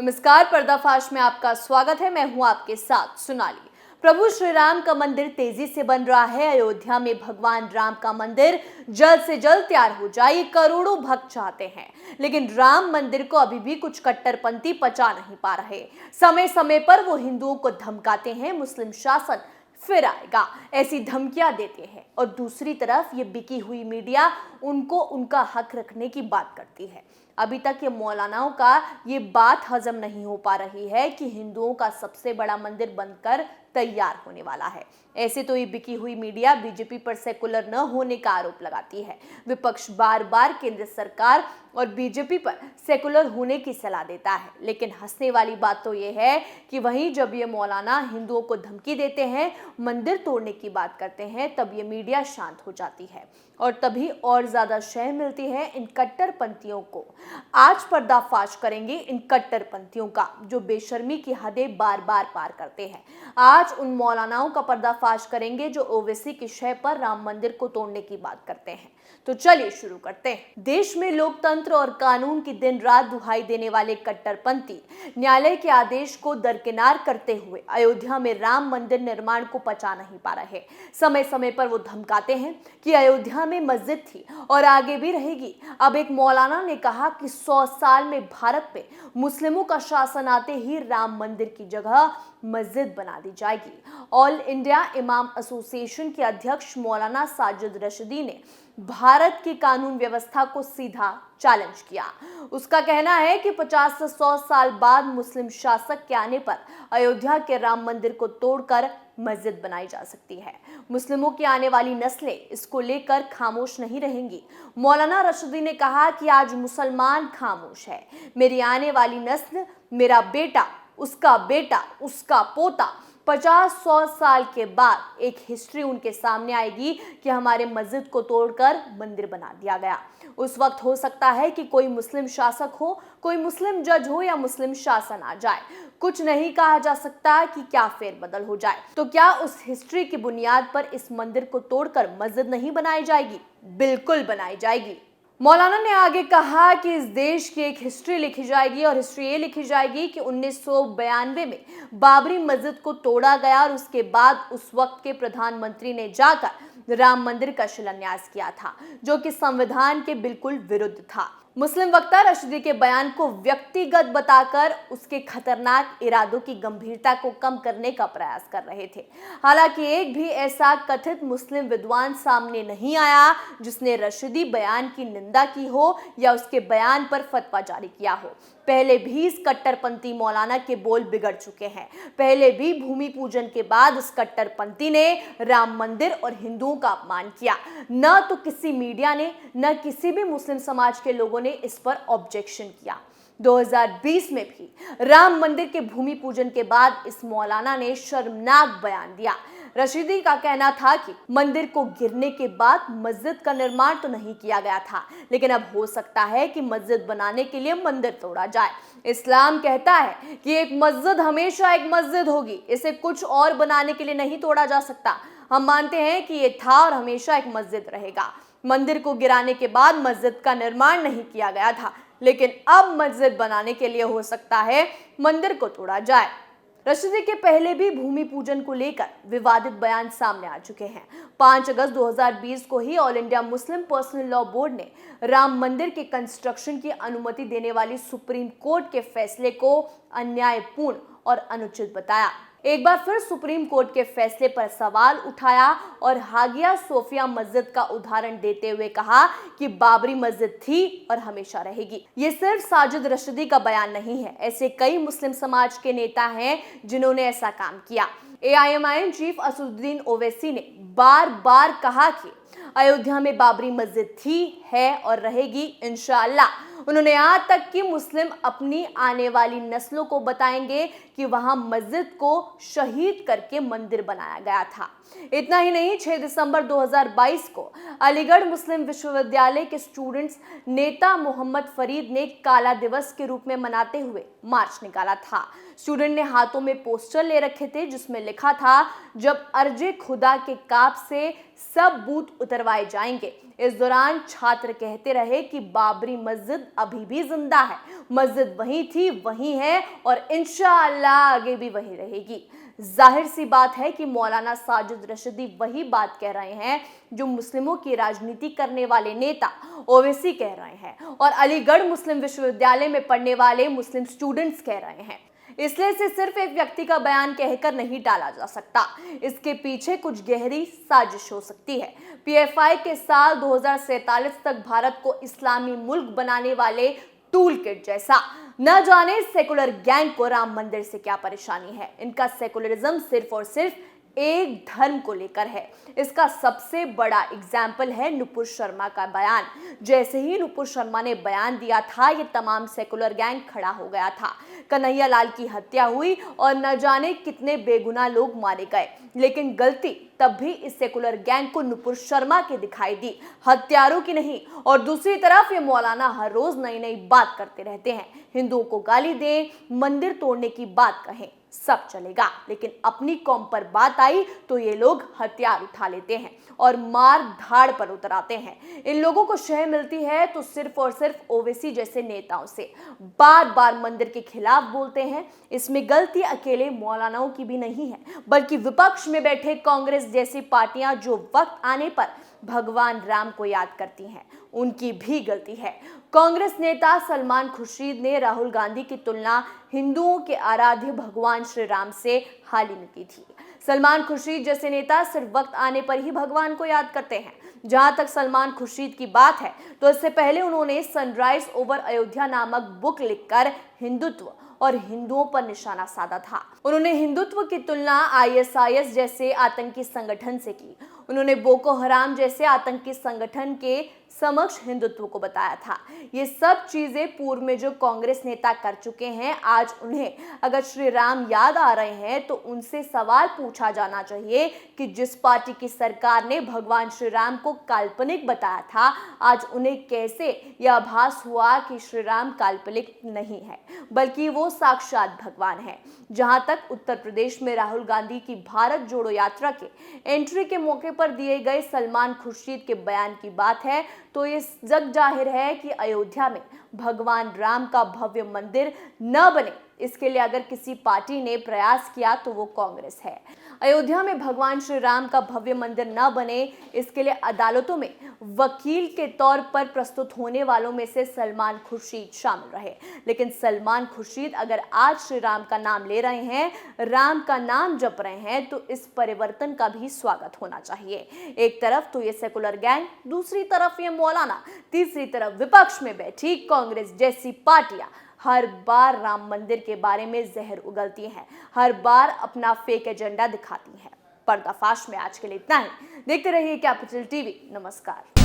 नमस्कार, पर्दाफाश में आपका स्वागत है। मैं हूं आपके साथ सोनाली। प्रभु श्री राम का मंदिर तेजी से बन रहा है। अयोध्या में भगवान राम का मंदिर जल्द से जल्द तैयार हो जाए, ये करोड़ों भक्त चाहते हैं। लेकिन राम मंदिर को अभी भी कुछ कट्टरपंथी पचा नहीं पा रहे। समय समय पर वो हिंदुओं को धमकाते हैं, मुस्लिम शासन फिर आएगा, ऐसी धमकियां देते हैं। और दूसरी तरफ ये बिकी हुई मीडिया उनको उनका हक रखने की बात करती है। अभी तक ये मौलानाओं का ये बात हजम नहीं हो पा रही है कि हिंदुओं का सबसे बड़ा मंदिर बनकर तैयार होने वाला है। ऐसे तो ये बिकी हुई मीडिया बीजेपी पर सेकुलर न होने का आरोप लगाती है। विपक्ष बार बार केंद्र सरकार और बीजेपी पर सेकुलर होने की सलाह देता है। लेकिन हंसने वाली बात तो ये है कि वहीं जब ये मौलाना हिंदुओं को धमकी देते हैं, मंदिर तोड़ने की बात करते हैं, तब ये मीडिया शांत हो जाती है और तभी और ज्यादा शय मिलती है इन कट्टरपंथियों को। आज पर्दाफाश करेंगे इन कट्टरपंथियों का, जो बेशर्मी की हदें बार बार पार करते हैं। आज उन मौलानाओं का पर्दाफाश करेंगे जो ओवैसी की शय पर राम मंदिर को तोड़ने की बात करते हैं। तो चलिए शुरू करते हैं। देश में लोकतंत्र और कानून की दिन रात दुहाई देने वाले कट्टरपंथी न्यायालय के आदेश को दरकिनार करते हुए अयोध्या में राम मंदिर निर्माण को पचा नहीं पा रहे। समय समय पर वो धमकाते हैं कि अयोध्या में मस्जिद थी और आगे भी रहेगी। अब एक मौलाना ने कहा कि 100 साल में भारत में मुस्लिमों का शासन आते ही राम मंदिर की जगह मस्जिद बना दी जाएगी। ऑल इंडिया इमाम एसोसिएशन के अध्यक्ष मौलाना साजिद रशीदी ने भारत की कानून व्यवस्था को सीधा चैलेंज किया। उसका कहना है कि 50 से 100 साल बाद मुस्लिम शासक के आने पर अयोध्या के राम मंदिर को तोड़कर मस्जिद बनाई जा सकती है। मुस्लिमों की आने वाली नस्लें इसको लेकर खामोश नहीं रहेंगी। मौलाना रशीदी ने कहा कि आज मुसलमान खामोश है, मेरी आने वाली नस्ल, मेरा बेटा, उसका पोता 50-100 साल के बाद एक हिस्ट्री उनके सामने आएगी कि हमारे मस्जिद को तोड़कर मंदिर बना दिया गया। उस वक्त हो सकता है कि कोई मुस्लिम शासक हो, कोई मुस्लिम जज हो या मुस्लिम शासन आ जाए। कुछ नहीं कहा जा सकता कि क्या फेरबदल हो जाए। तो क्या उस हिस्ट्री की बुनियाद पर इस मंदिर को तोड़कर मस्जिद नहीं बनाई जाएगी? बिल्कुल बनाई जाएगी। मौलाना ने आगे कहा कि इस देश की एक हिस्ट्री लिखी जाएगी और हिस्ट्री ये लिखी जाएगी कि 1992 में बाबरी मस्जिद को तोड़ा गया और उसके बाद उस वक्त के प्रधानमंत्री ने जाकर राम मंदिर का शिलान्यास किया था, जो कि संविधान के बिल्कुल विरुद्ध था। मुस्लिम वक्ता रशीदी के बयान को व्यक्तिगत बताकर उसके खतरनाक इरादों की गंभीरता को कम करने का प्रयास कर रहे थे। हालांकि एक भी ऐसा कथित मुस्लिम विद्वान सामने नहीं आया जिसने रशीदी बयान की निंदा की हो या उसके बयान पर फतवा जारी किया हो। पहले भी इस कट्टरपंथी मौलाना के बोल बिगड़ चुके हैं। पहले भी भूमि पूजन के बाद इस कट्टरपंथी ने राम मंदिर और हिंदुओं का अपमान किया। न तो किसी मीडिया ने, न किसी भी मुस्लिम समाज के लोगों ने इस पर ऑब्जेक्शन किया। 2020 में भी राम मंदिर के भूमि पूजन के बाद इस मौलाना ने शर्मनाक बयान दिया। रशीदी का कहना था कि मंदिर को गिरने के बाद मस्जिद का निर्माण तो नहीं किया गया था, लेकिन अब हो सकता है कि मस्जिद बनाने के लिए मंदिर तोड़ा जाए। इस्लाम कहता है कि एक मस्जिद हमेशा एक मस्जिद होगी, इसे कुछ और बनाने के लिए नहीं तोड़ा जा सकता। हम मानते हैं कि ये था और हमेशा एक मस्जिद रहेगा। मंदिर को गिराने के बाद मस्जिद का निर्माण नहीं किया गया था, लेकिन अब मस्जिद बनाने के लिए हो सकता है मंदिर को तोड़ा जाए। रशीदी के पहले भी भूमि पूजन को लेकर विवादित बयान सामने आ चुके हैं। 5 अगस्त 2020 को ही all India Muslim personal law board ने राम मंदिर के कंस्ट्रक्शन की अनुमति देने वाली सुप्रीम कोर्ट के फैसले को अन्यायपूर्ण और अनुचित बताया। एक बार फिर सुप्रीम कोर्ट के फैसले पर सवाल उठाया और हागिया सोफिया मस्जिद का उदाहरण देते हुए कहा कि बाबरी मस्जिद थी और हमेशा रहेगी। ये सिर्फ साजिद रशीदी का बयान नहीं है, ऐसे कई मुस्लिम समाज के नेता हैं जिन्होंने ऐसा काम किया। AIMIM चीफ असदुद्दीन ओवैसी ने बार बार कहा कि अयोध्या में बाबरी मस्जिद थी, है और रहेगी इंशाअल्लाह। उन्होंने यहाँ तक कि मुस्लिम अपनी आने वाली नस्लों को बताएंगे कि वहां मस्जिद को शहीद करके मंदिर बनाया गया था। इतना ही नहीं, 6 दिसंबर 2022 को अलीगढ़ मुस्लिम विश्वविद्यालय के स्टूडेंट्स नेता मोहम्मद फरीद ने काला दिवस के रूप में मनाते हुए मार्च निकाला था। स्टूडेंट ने हाथों में पोस्टर ले रखे थे जिसमें लिखा था, जब अर्जे खुदा के काप से सब बूत उतरवाए जाएंगे। इस दौरान छात्र कहते रहे कि बाबरी मस्जिद अभी भी जिंदा है, मस्जिद वहीं थी वहीं है और इंशाअल्लाह आगे भी वहीं रहेगी। जाहिर सी बात है कि मौलाना साजिद रशीदी वही बात कह रहे हैं जो मुस्लिमों की राजनीति करने वाले नेता ओवैसी कह रहे हैं और अलीगढ़ मुस्लिम विश्वविद्यालय में पढ़ने वाले मुस्लिम स्टूडेंट्स कह रहे हैं। इसलिए इसे सिर्फ एक व्यक्ति का बयान कहकर नहीं टाला जा सकता, इसके पीछे कुछ गहरी साजिश हो सकती है। पीएफआई के साल 2047 तक भारत को इस्लामी मुल्क बनाने वाले टूल किट जैसा। न जाने सेकुलर गैंग को राम मंदिर से क्या परेशानी है। इनका सेकुलरिज्म सिर्फ और सिर्फ एक धर्म को लेकर है। इसका सबसे बड़ा एग्जाम्पल है नुपुर शर्मा का बयान। जैसे ही नुपुर शर्मा ने बयान दिया था, ये तमाम सेकुलर गैंग खड़ा हो गया था। कन्हैया लाल की हत्या हुई और न जाने कितने बेगुनाह लोग मारे गए, लेकिन गलती तब भी इस सेकुलर गैंग को नुपुर शर्मा की दिखाई दी, हत्यारों की नहीं। और दूसरी तरफ ये मौलाना हर रोज नई नई बात करते रहते हैं। हिंदुओं को गाली दें, मंदिर तोड़ने की बात कहें, सब चलेगा, लेकिन अपनी कौम पर बात आई तो ये लोग हथियार उठा लेते हैं और मार धाड़ पर उतर आते हैं। इन लोगों को शह मिलती है तो सिर्फ और सिर्फ ओवैसी जैसे नेताओं से। बार बार मंदिर के खिलाफ बोलते हैं। इसमें गलती अकेले मौलानाओं की भी नहीं है, बल्कि विपक्ष में बैठे कांग्रेस जैसी पार्टियां जो वक्त आने पर भगवान राम को याद करती हैं, उनकी भी गलती है। कांग्रेस नेता सलमान खुर्शीद ने राहुल गांधी की तुलना हिंदुओं के आराध्य भगवान श्री राम से हाल ही में की थी। सलमान खुर्शीद जैसे नेता सिर्फ वक्त आने पर ही भगवान को याद करते हैं। जहां तक सलमान खुर्शीद की बात है तो इससे पहले उन्होंने सनराइज ओवर अयोध्या नामक बुक लिखकर हिंदुत्व और हिंदुओं पर निशाना साधा था। उन्होंने हिंदुत्व की तुलना आईएसआईएस जैसे आतंकी संगठन से की। उन्होंने बोको हराम जैसे आतंकी संगठन के समक्ष हिंदुत्व को बताया था। ये सब चीजें पूर्व में जो कांग्रेस नेता कर चुके हैं, आज उन्हें अगर श्री राम याद आ रहे हैं तो उनसे सवाल पूछा जाना चाहिए कि जिस पार्टी की सरकार ने भगवान श्री राम को काल्पनिक बताया था, आज उन्हें कैसे यह आभास हुआ कि श्री राम काल्पनिक नहीं है बल्कि वो साक्षात भगवान है। जहां तक उत्तर प्रदेश में राहुल गांधी की भारत जोड़ो यात्रा के एंट्री के मौके पर दिए गए सलमान खुर्शीद के बयान की बात है तो ये जग जाहिर है कि अयोध्या में भगवान राम का भव्य मंदिर न बने, इसके लिए अगर किसी पार्टी ने प्रयास किया तो वो कांग्रेस है। अयोध्या में भगवान श्री राम का भव्य मंदिर न बने, इसके लिए अदालतों में वकील के तौर पर प्रस्तुत होने वालों में से सलमान खुर्शीद शामिल रहे। लेकिन सलमान खुर्शीद अगर आज श्री राम का नाम ले रहे हैं, राम का नाम जप रहे हैं, तो इस परिवर्तन का भी स्वागत होना चाहिए। एक तरफ तो ये सेकुलर गैंग, दूसरी तरफ ये मौलाना, तीसरी तरफ विपक्ष में बैठी कांग्रेस जैसी पार्टियां हर बार राम मंदिर के बारे में जहर उगलती हैं, हर बार अपना फेक एजेंडा दिखाती हैं। पर्दाफाश में आज के लिए इतना ही। देखते रहिए कैपिटल टीवी। नमस्कार।